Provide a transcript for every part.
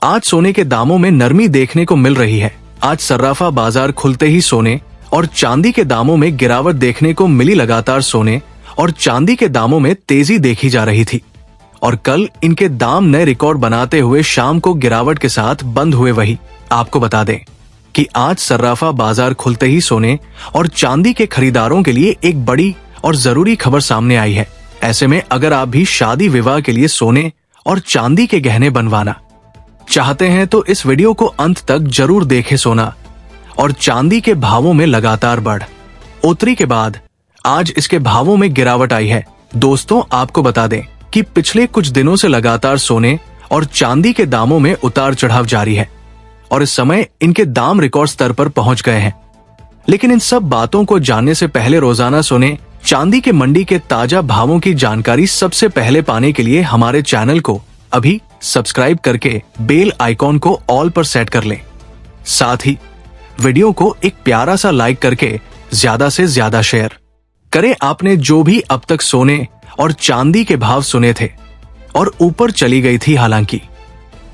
आज सोने के दामों में नरमी देखने को मिल रही है। आज सर्राफा बाजार खुलते ही सोने और चांदी के दामों में गिरावट देखने को मिली। लगातार सोने और चांदी के दामों में तेजी देखी जा रही थी और कल इनके दाम नए रिकॉर्ड बनाते हुए शाम को गिरावट के साथ बंद हुए। वही आपको बता दें कि आज सर्राफा बाजार खुलते ही सोने और चांदी के खरीदारों के लिए एक बड़ी और जरूरी खबर सामने आई है। ऐसे में अगर आप भी शादी विवाह के लिए सोने और चांदी के गहने बनवाना चाहते हैं तो इस वीडियो को अंत तक जरूर देखें। सोना और चांदी के भावों में लगातार बढ़ोतरी के बाद आज इसके भावों में गिरावट आई है। दोस्तों, आपको बता दें कि पिछले कुछ दिनों से लगातार सोने और चांदी के दामों में उतार चढ़ाव जारी है और इस समय इनके दाम रिकॉर्ड स्तर पर पहुंच गए हैं। लेकिन इन सब बातों को जानने से पहले रोजाना सोने चांदी के मंडी के ताजा भावों की जानकारी सबसे पहले पाने के लिए हमारे चैनल को अभी सब्सक्राइब करके बेल आइकॉन को ऑल पर सेट कर लें। साथ ही वीडियो को एक प्यारा सा लाइक करके ज्यादा से ज्यादा शेयर करें। आपने जो भी अब तक सोने और चांदी के भाव सुने थे और ऊपर चली गई थी, हालांकि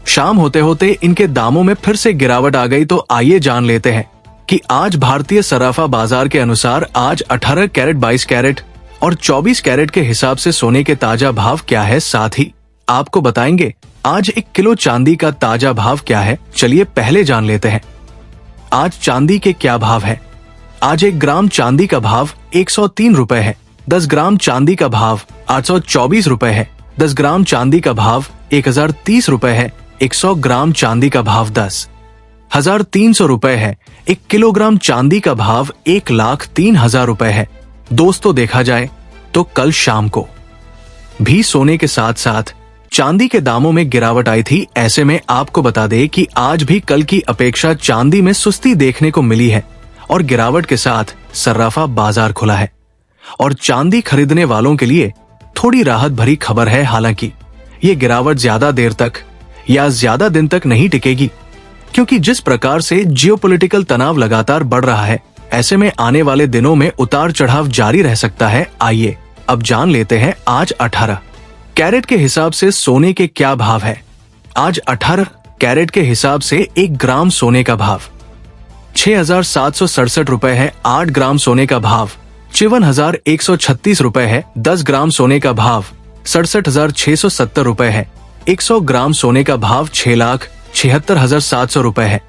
शाम होते होते इनके दामों में फिर से गिरावट आ गई। तो आइए जान लेते हैं कि आज भारतीय सराफा बाजार के अनुसार आज 18 कैरेट, 22 कैरेट और 24 कैरेट के हिसाब से सोने के ताजा भाव क्या है। साथ ही आपको बताएंगे आज 1 किलो चांदी का ताजा भाव क्या है। चलिए पहले जान लेते हैं आज चांदी के क्या भाव है। आज 1 ग्राम चांदी का भाव 103 रुपए है। 10 ग्राम चांदी का भाव 824 रुपए है। 10 ग्राम चांदी का भाव 1030 रुपए है। 100 ग्राम चांदी का भाव 10,300 रुपए है। 1 किलोग्राम चांदी का भाव 1,03,000 रुपए है। दोस्तों, देखा जाए तो कल शाम को भी सोने के साथ साथ चांदी के दामों में गिरावट आई थी। ऐसे में आपको बता दें कि आज भी कल की अपेक्षा चांदी में सुस्ती देखने को मिली है और गिरावट के साथ सर्राफा बाजार खुला है और चांदी खरीदने वालों के लिए थोड़ी राहत भरी खबर है। हालांकि ये गिरावट ज्यादा देर तक या ज्यादा दिन तक नहीं टिकेगी, क्योंकि जिस प्रकार से जियोपॉलिटिकल तनाव लगातार बढ़ रहा है, ऐसे में आने वाले दिनों में उतार चढ़ाव जारी रह सकता है। आइए अब जान लेते हैं आज 18 कैरेट के हिसाब से सोने के क्या भाव है। आज 18 कैरेट के हिसाब से 1 ग्राम सोने का भाव 6,767 रुपए है। 8 ग्राम सोने का भाव 54,136 रुपए है। 10 ग्राम सोने का भाव 67,670 रुपए है। 100 ग्राम सोने का भाव 6,76,700 रुपए है।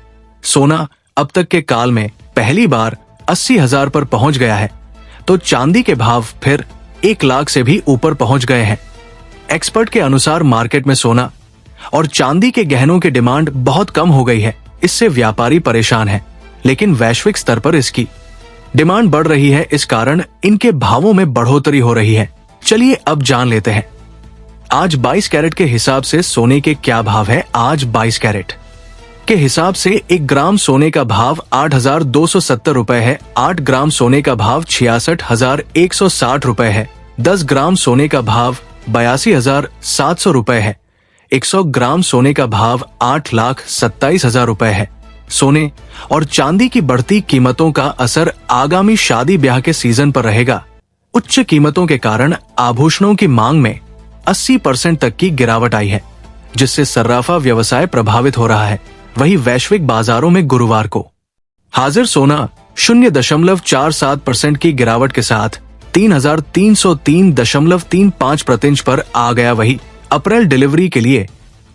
सोना अब तक के काल में पहली बार 80,000 पर पहुंच गया है, तो चांदी के भाव फिर 1 लाख से भी ऊपर पहुंच गए हैं। एक्सपर्ट के अनुसार मार्केट में सोना और चांदी के गहनों की डिमांड बहुत कम हो गई है। इससे व्यापारी परेशान है, लेकिन वैश्विक स्तर पर इसकी डिमांड बढ़ रही है। इस कारण इनके भावों में बढ़ोतरी हो रही है। चलिए अब जान लेते हैं आज 22 कैरेट के हिसाब से सोने के क्या भाव है। आज 22 कैरेट के हिसाब से 1 ग्राम सोने का भाव 8,270 रुपए है। 8 ग्राम सोने का भाव 66,160 रुपए है। 10 ग्राम सोने का भाव 82,700 रुपए है। 100 ग्राम सोने का भाव 8,27,000 रुपए है। सोने और चांदी की बढ़ती कीमतों का असर आगामी शादी ब्याह के सीजन पर रहेगा। उच्च कीमतों के कारण आभूषणों की मांग में 80% तक की गिरावट आई है, जिससे सर्राफा व्यवसाय प्रभावित हो रहा है। वहीं वैश्विक बाजारों में गुरुवार को हाजिर सोना 0.47% की गिरावट के साथ 3,303.35% पर आ गया। वही अप्रैल डिलीवरी के लिए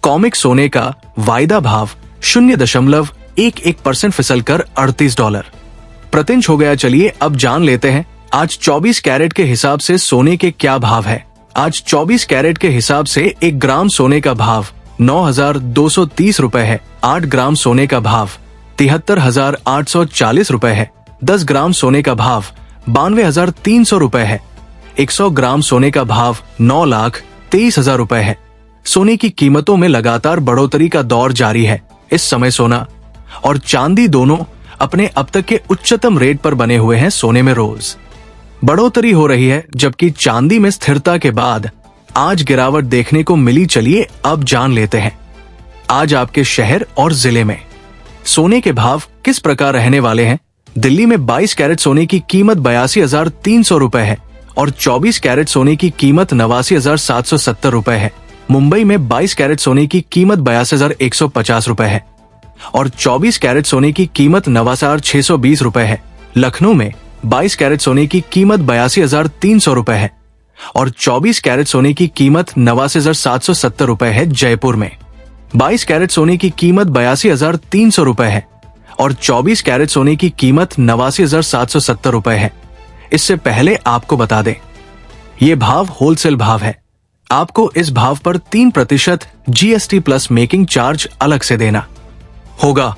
कॉमिक सोने का वायदा भाव 0.11% फिसलकर $38 प्रति इंच हो गया। चलिए अब जान लेते हैं आज 24 कैरेट के हिसाब से सोने के क्या भाव है। आज 24 कैरेट के हिसाब से 1 ग्राम सोने का भाव 9,230 रुपए है। 8 ग्राम सोने का भाव 73,840 रुपए है। 10 ग्राम सोने का भाव 92,300 रुपए है। 100 ग्राम सोने का भाव 9,23,000 रुपए है। सोने की कीमतों में लगातार बढ़ोतरी का दौर जारी है। इस समय सोना और चांदी दोनों अपने अब तक के उच्चतम रेट पर बने हुए हैं। सोने में रोज बढ़ोतरी हो रही है, जबकि चांदी में स्थिरता के बाद आज गिरावट देखने को मिली। चलिए अब जान लेते हैं आज आपके शहर और जिले में सोने के भाव किस प्रकार रहने वाले हैं। दिल्ली में 22 कैरेट सोने की कीमत 82,300 रुपए है और 24 कैरेट सोने की कीमत 89,770 रुपए है। मुंबई में 22 कैरेट सोने की कीमत 82,150 रुपए है और 24 कैरेट सोने की कीमत 89,620 रुपए है। लखनऊ में 22 कैरेट सोने की कीमत 82,300 रुपए है और 24 कैरेट सोने की कीमत 89,770 रुपए है। जयपुर में 22 कैरेट सोने की कीमत 82,300 रुपए है और 24 कैरेट सोने की कीमत 89,770 रुपए है। इससे पहले आपको बता दें, ये भाव होलसेल भाव है। आपको इस भाव पर 3% GST प्लस मेकिंग चार्ज अलग से देना होगा।